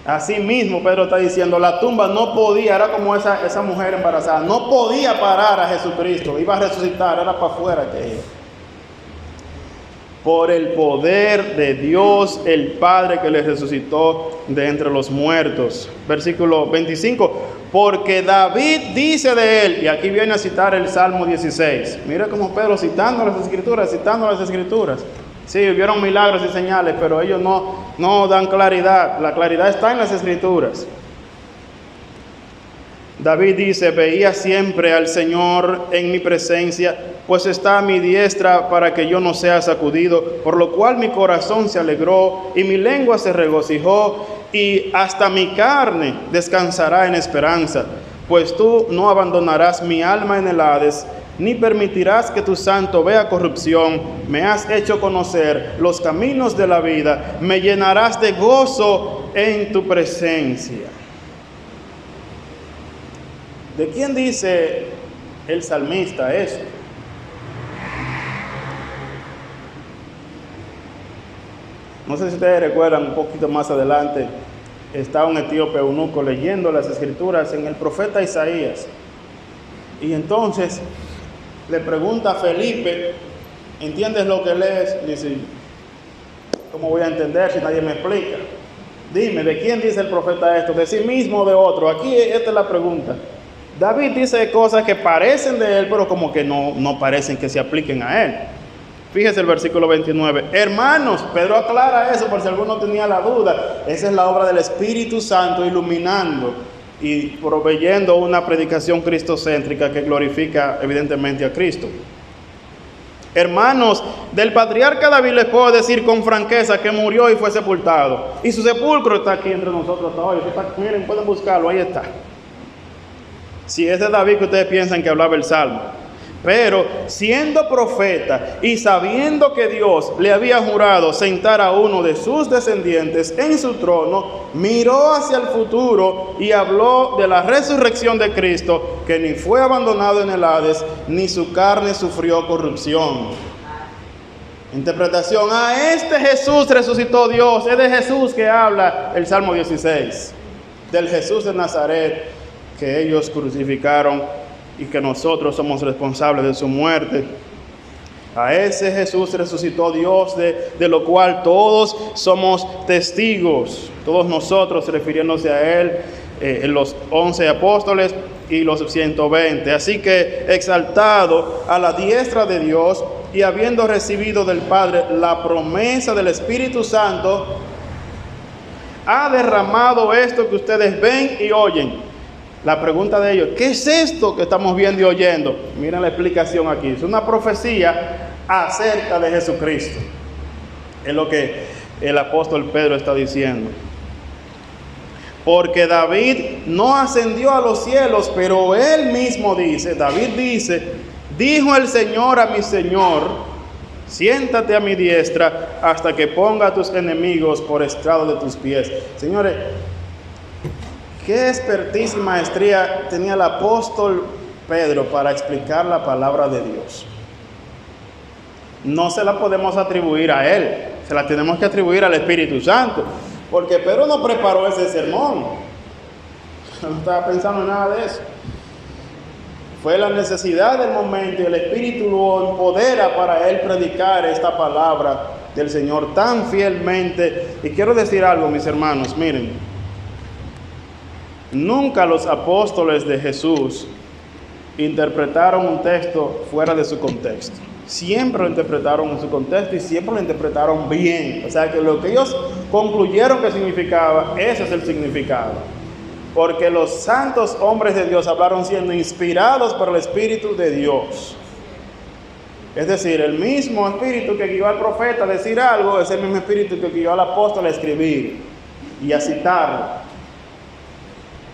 [SPEAKER 1] así mismo Pedro está diciendo, la tumba no podía, era como esa mujer embarazada, no podía parar a Jesucristo, iba a resucitar, era para afuera que iba. Por el poder de Dios, el Padre que le resucitó de entre los muertos. Versículo 25, porque David dice de él, y aquí viene a citar el Salmo 16. Mira cómo Pedro citando las Escrituras. Sí, hubieron milagros y señales, pero ellos no dan claridad. La claridad está en las Escrituras. David dice, veía siempre al Señor en mi presencia, pues está a mi diestra para que yo no sea sacudido, por lo cual mi corazón se alegró y mi lengua se regocijó, y hasta mi carne descansará en esperanza, pues tú no abandonarás mi alma en el Hades, ni permitirás que tu santo vea corrupción. Me has hecho conocer los caminos de la vida, me llenarás de gozo en tu presencia. ¿De quién dice el salmista eso? No sé si ustedes recuerdan, un poquito más adelante, está un etíope eunuco leyendo las Escrituras en el profeta Isaías. Y entonces le pregunta a Felipe, ¿entiendes lo que lees? Dice, ¿cómo voy a entender si nadie me explica? Dime, ¿de quién dice el profeta esto? ¿De sí mismo o de otro? Aquí esta es la pregunta. David dice cosas que parecen de él, pero como que no parecen que se apliquen a él. Fíjese el versículo 29. Hermanos, Pedro aclara eso por si alguno tenía la duda. Esa es la obra del Espíritu Santo iluminando y proveyendo una predicación cristocéntrica que glorifica evidentemente a Cristo. Hermanos, del patriarca David les puedo decir con franqueza que murió y fue sepultado. Y su sepulcro está aquí entre nosotros hasta hoy. Miren, pueden buscarlo, ahí está. Si es de David que ustedes piensan que hablaba el Salmo. Pero siendo profeta y sabiendo que Dios le había jurado sentar a uno de sus descendientes en su trono, miró hacia el futuro y habló de la resurrección de Cristo, que ni fue abandonado en el Hades, ni su carne sufrió corrupción. Interpretación: a este Jesús resucitó Dios. Es de Jesús que habla el Salmo 16, del Jesús de Nazaret que ellos crucificaron y que nosotros somos responsables de su muerte. A ese Jesús resucitó Dios, de lo cual todos somos testigos, todos nosotros, refiriéndose a Él, los 11 apóstoles y los 120. Así que, exaltado a la diestra de Dios y habiendo recibido del Padre la promesa del Espíritu Santo, ha derramado esto que ustedes ven y oyen. La pregunta de ellos: ¿qué es esto que estamos viendo y oyendo? Miren la explicación aquí. Es una profecía acerca de Jesucristo. Es lo que el apóstol Pedro está diciendo. Porque David no ascendió a los cielos, pero él mismo dice, David dice: dijo el Señor a mi Señor, siéntate a mi diestra hasta que ponga a tus enemigos por estrado de tus pies. Señores, qué expertise y maestría tenía el apóstol Pedro para explicar la palabra de Dios. No se la podemos atribuir a él, se la tenemos que atribuir al Espíritu Santo, porque Pedro no preparó ese sermón, no estaba pensando en nada de eso. Fue la necesidad del momento y el Espíritu lo empodera para él predicar esta palabra del Señor tan fielmente. Y quiero decir algo, mis hermanos, miren. Nunca los apóstoles de Jesús interpretaron un texto fuera de su contexto. Siempre lo interpretaron en su contexto y siempre lo interpretaron bien. O sea que lo que ellos concluyeron que significaba, ese es el significado. Porque los santos hombres de Dios hablaron siendo inspirados por el Espíritu de Dios. Es decir, el mismo Espíritu que guió al profeta a decir algo es el mismo Espíritu que guió al apóstol a escribir y a citarlo.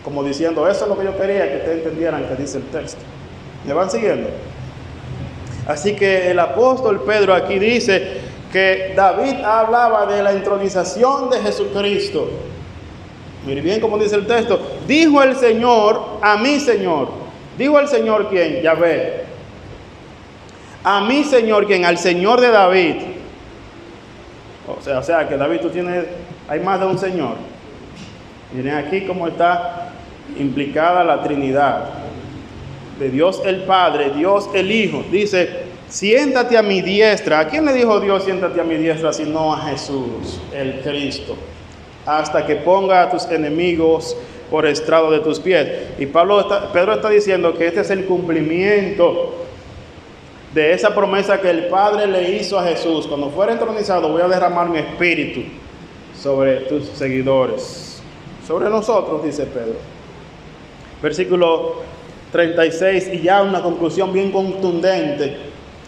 [SPEAKER 1] Como diciendo, eso es lo que yo quería que ustedes entendieran que dice el texto. ¿Me van siguiendo? Así que el apóstol Pedro aquí dice que David hablaba de la entronización de Jesucristo. Mire bien cómo dice el texto. Dijo el Señor a mi Señor. Dijo el Señor, ¿quién? Yahvé. A mi Señor, ¿quién? Al Señor de David. O sea que David, hay más de un Señor. Miren aquí cómo está implicada la Trinidad. De Dios el Padre, Dios el Hijo. Dice, siéntate a mi diestra. ¿A quién le dijo Dios siéntate a mi diestra? Sino a Jesús, el Cristo. Hasta que ponga a tus enemigos por estrado de tus pies. Y Pedro está diciendo que este es el cumplimiento de esa promesa que el Padre le hizo a Jesús. Cuando fuera entronizado, voy a derramar mi espíritu sobre tus seguidores. Sobre nosotros, dice Pedro. Versículo 36, y ya una conclusión bien contundente.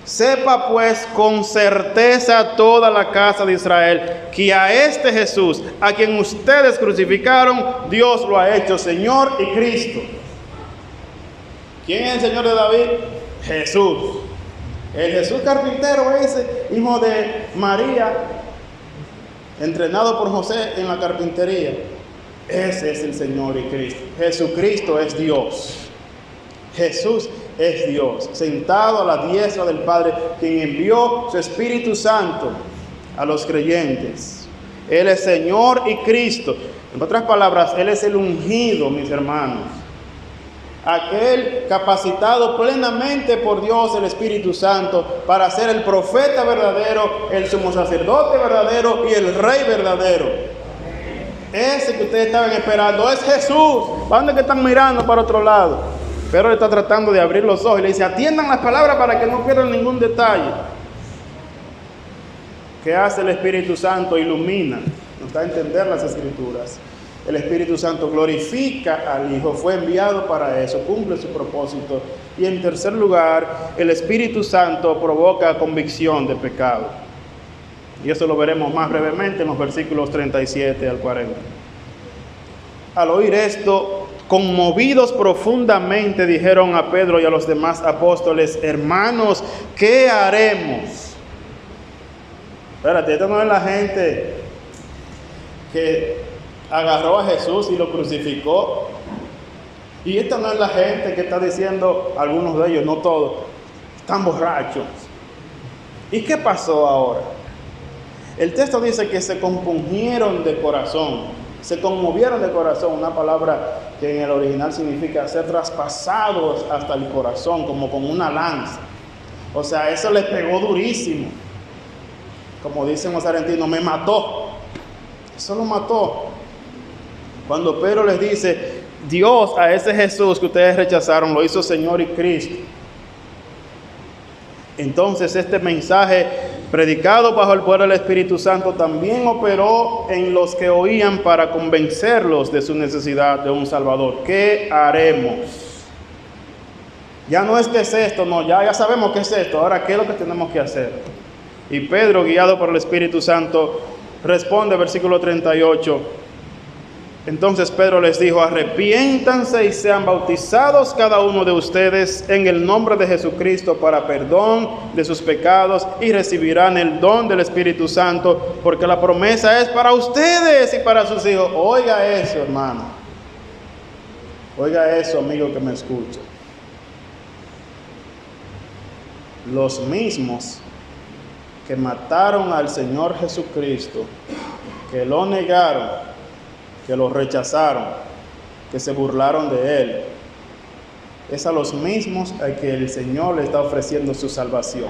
[SPEAKER 1] Sepa pues con certeza toda la casa de Israel que a este Jesús, a quien ustedes crucificaron, Dios lo ha hecho Señor y Cristo. ¿Quién es el Señor de David? Jesús. El Jesús carpintero ese, hijo de María, entrenado por José en la carpintería. Ese es el Señor y Cristo. Jesucristo es Dios. Jesús es Dios, sentado a la diestra del Padre, quien envió su Espíritu Santo a los creyentes. Él es Señor y Cristo. En otras palabras, Él es el ungido, mis hermanos. Aquel capacitado plenamente por Dios, el Espíritu Santo, para ser el profeta verdadero, el sumo sacerdote verdadero y el rey verdadero. Ese que ustedes estaban esperando es Jesús. ¿Para dónde que están mirando? Para otro lado. Pero él está tratando de abrir los ojos y le dice, atiendan las palabras para que no pierdan ningún detalle. ¿Qué hace el Espíritu Santo? Ilumina, nos da a entender las Escrituras. El Espíritu Santo glorifica al Hijo, fue enviado para eso, cumple su propósito Y en tercer lugar, el Espíritu Santo provoca convicción de pecado. Y eso lo veremos más brevemente en los versículos 37 al 40. Al oír esto, conmovidos profundamente, dijeron a Pedro y a los demás apóstoles: hermanos, ¿qué haremos? Espérate, esta no es la gente que agarró a Jesús y lo crucificó. Y esta no es la gente que está diciendo, algunos de ellos, no todos, están borrachos. ¿Y qué pasó ahora? El texto dice que se compungieron de corazón, se conmovieron de corazón, una palabra que en el original significa ser traspasados hasta el corazón, como con una lanza. O sea, eso les pegó durísimo. Como dicen los argentinos, me mató. Eso lo mató. Cuando Pedro les dice, Dios a ese Jesús que ustedes rechazaron lo hizo Señor y Cristo. Entonces este mensaje predicado bajo el poder del Espíritu Santo también operó en los que oían para convencerlos de su necesidad de un Salvador. ¿Qué haremos? Ya no es qué es esto, no, ya sabemos qué es esto. Ahora, ¿qué es lo que tenemos que hacer? Y Pedro, guiado por el Espíritu Santo, responde, versículo 38. Entonces Pedro les dijo: arrepiéntanse y sean bautizados cada uno de ustedes en el nombre de Jesucristo para perdón de sus pecados y recibirán el don del Espíritu Santo, porque la promesa es para ustedes y para sus hijos. Oiga eso, hermano. Oiga eso, amigo que me escucha. Los mismos que mataron al Señor Jesucristo, que lo negaron, que lo rechazaron, que se burlaron de Él, es a los mismos a que el Señor le está ofreciendo su salvación.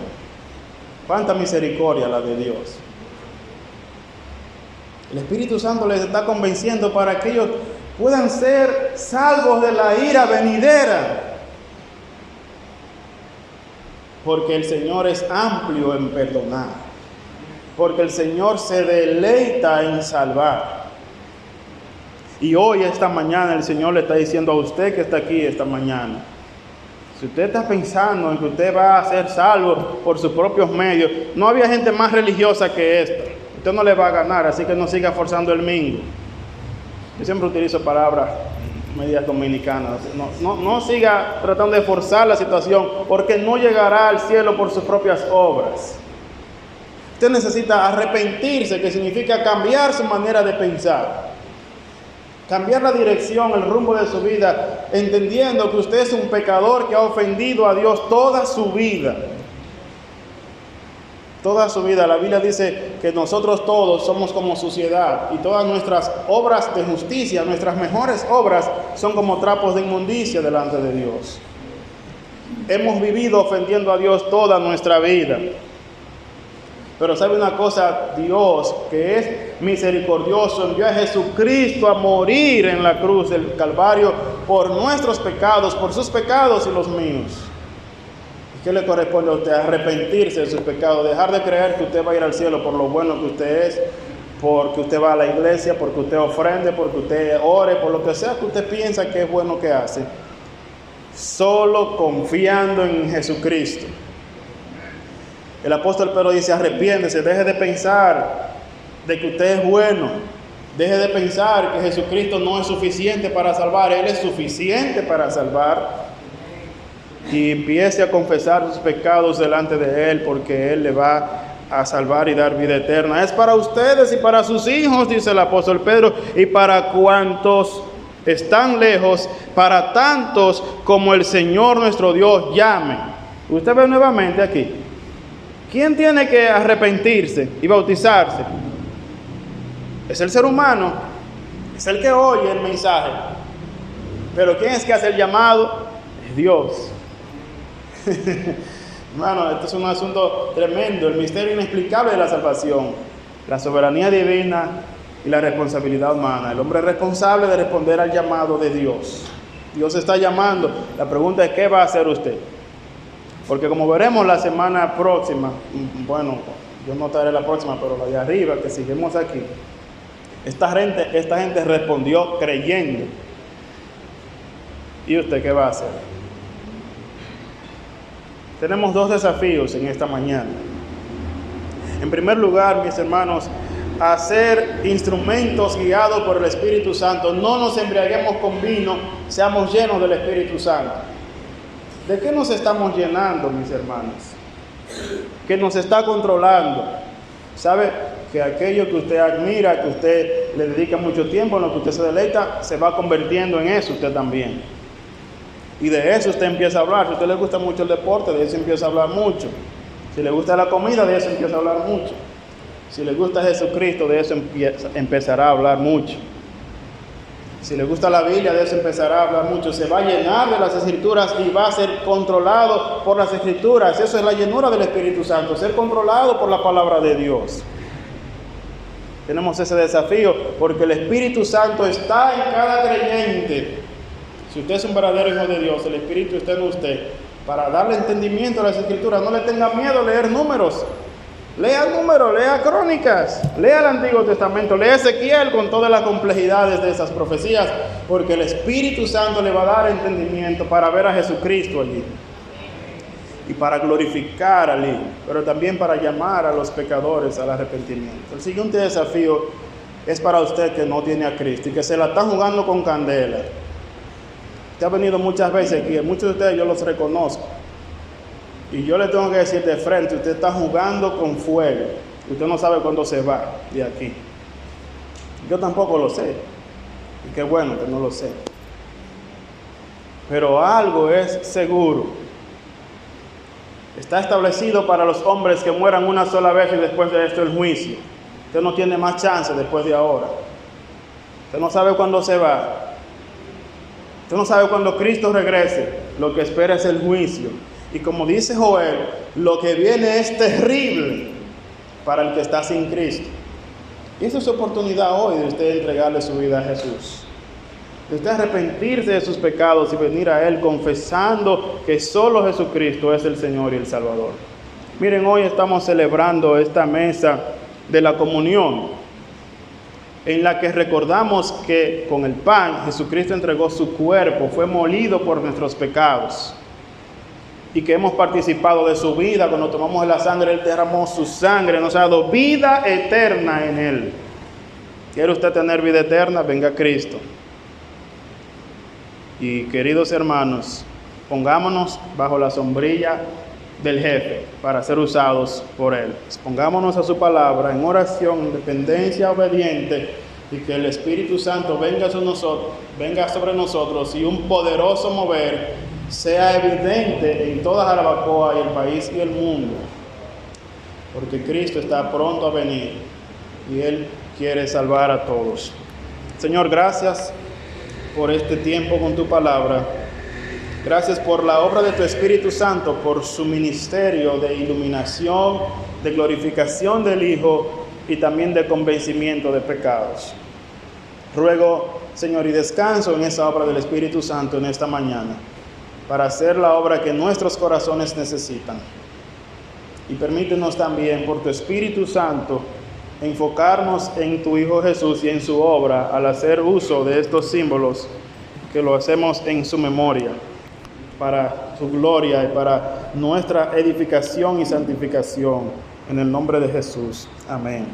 [SPEAKER 1] ¡Cuánta misericordia la de Dios! El Espíritu Santo les está convenciendo para que ellos puedan ser salvos de la ira venidera. Porque el Señor es amplio en perdonar. Porque el Señor se deleita en salvar. Y hoy, esta mañana, el Señor le está diciendo a usted que está aquí esta mañana: si usted está pensando en que usted va a ser salvo por sus propios medios, no había gente más religiosa que esta. Usted no le va a ganar, así que no siga forzando el mingo. Yo siempre utilizo palabras medias dominicanas. No siga tratando de forzar la situación, porque no llegará al cielo por sus propias obras. Usted necesita arrepentirse, que significa cambiar su manera de pensar. Cambiar la dirección, el rumbo de su vida, entendiendo que usted es un pecador que ha ofendido a Dios toda su vida. Toda su vida. La Biblia dice que nosotros todos somos como suciedad y todas nuestras obras de justicia, nuestras mejores obras, son como trapos de inmundicia delante de Dios. Hemos vivido ofendiendo a Dios toda nuestra vida. Pero ¿sabe una cosa? Dios, que es misericordioso, envió a Jesucristo a morir en la cruz del Calvario por nuestros pecados, por sus pecados y los míos. ¿Y qué le corresponde a usted? Arrepentirse de sus pecados, dejar de creer que usted va a ir al cielo por lo bueno que usted es, porque usted va a la iglesia, porque usted ofrende, porque usted ore, por lo que sea que usted piensa que es bueno que hace. Solo confiando en Jesucristo. El apóstol Pedro dice: arrepiéntese, deje de pensar de que usted es bueno, deje de pensar que Jesucristo no es suficiente para salvar, Él es suficiente para salvar, y empiece a confesar sus pecados delante de Él, porque Él le va a salvar y dar vida eterna. Es para ustedes y para sus hijos, dice el apóstol Pedro, y para cuantos están lejos, para tantos como el Señor nuestro Dios llame. Usted ve nuevamente aquí, ¿quién tiene que arrepentirse y bautizarse? Es el ser humano, es el que oye el mensaje. Pero ¿quién es que hace el llamado? Es Dios. Hermano, esto es un asunto tremendo, el misterio inexplicable de la salvación, la soberanía divina y la responsabilidad humana. El hombre es responsable de responder al llamado de Dios. Dios está llamando. La pregunta es: ¿qué va a hacer usted? Porque como veremos la semana próxima, bueno, yo no estaré la próxima, pero la de arriba, que seguimos aquí, esta gente respondió creyendo. ¿Y usted qué va a hacer? tenemos dos desafíos en esta mañana. En primer lugar, mis hermanos, a ser instrumentos guiados por el Espíritu Santo. No nos embriaguemos con vino, seamos llenos del Espíritu Santo. ¿De qué nos estamos llenando, mis hermanos? Que nos está controlando. ¿Sabe? Que aquello que usted admira, que usted le dedica mucho tiempo, en lo que usted se deleita, se va convirtiendo en eso usted también. Y de eso usted empieza a hablar. Si a usted le gusta mucho el deporte, de eso empieza a hablar mucho. Si le gusta la comida, de eso empieza a hablar mucho. Si le gusta Jesucristo, de eso empezará a hablar mucho. Si le gusta la Biblia, de eso empezará a hablar mucho. Se va a llenar de las Escrituras y va a ser controlado por las Escrituras. Eso es la llenura del Espíritu Santo, ser controlado por la palabra de Dios. Tenemos ese desafío porque el Espíritu Santo está en cada creyente. Si usted es un verdadero hijo de Dios, el Espíritu está en usted para darle entendimiento a las Escrituras. No le tenga miedo a leer números. Lea números, lea crónicas, lea el Antiguo Testamento, lea Ezequiel con todas las complejidades de esas profecías, porque el Espíritu Santo le va a dar entendimiento para ver a Jesucristo allí y para glorificar al Hijo, pero también para llamar a los pecadores al arrepentimiento. El siguiente desafío es para usted que no tiene a Cristo y que se la está jugando con candela. Usted ha venido muchas veces aquí, muchos de ustedes yo los reconozco. Y yo le tengo que decir de frente, usted está jugando con fuego. Usted no sabe cuándo se va de aquí. Yo tampoco lo sé. Y qué bueno que no lo sé. Pero algo es seguro. Está establecido para los hombres que mueran una sola vez y después de esto el juicio. Usted no tiene más chance después de ahora. Usted no sabe cuándo se va. Usted no sabe cuándo Cristo regrese. Lo que espera es el juicio. Y como dice Joel, lo que viene es terrible para el que está sin Cristo. Y esa es su oportunidad hoy de usted entregarle su vida a Jesús. De usted arrepentirse de sus pecados y venir a Él confesando que solo Jesucristo es el Señor y el Salvador. Miren, hoy estamos celebrando esta mesa de la comunión, en la que recordamos que con el pan Jesucristo entregó su cuerpo, fue molido por nuestros pecados. Y que hemos participado de su vida. Cuando tomamos de la sangre, Él derramó su sangre, nos ha dado vida eterna en Él. ¿Quiere usted tener vida eterna? Venga a Cristo. Y queridos hermanos, pongámonos bajo la sombrilla del jefe para ser usados por Él. Pongámonos a su palabra en oración, en dependencia obediente, y que el Espíritu Santo venga sobre nosotros y un poderoso mover sea evidente en toda Jarabacoa y el país y el mundo, porque Cristo está pronto a venir y Él quiere salvar a todos. Señor, gracias por este tiempo con tu palabra. Gracias por la obra de tu Espíritu Santo, por su ministerio de iluminación, de glorificación del Hijo y también de convencimiento de pecados. Ruego, Señor, y descanso en esa obra del Espíritu Santo en esta mañana, para hacer la obra que nuestros corazones necesitan. Y permítenos también, por tu Espíritu Santo, enfocarnos en tu Hijo Jesús y en su obra al hacer uso de estos símbolos, que lo hacemos en su memoria, para su gloria y para nuestra edificación y santificación. En el nombre de Jesús. Amén.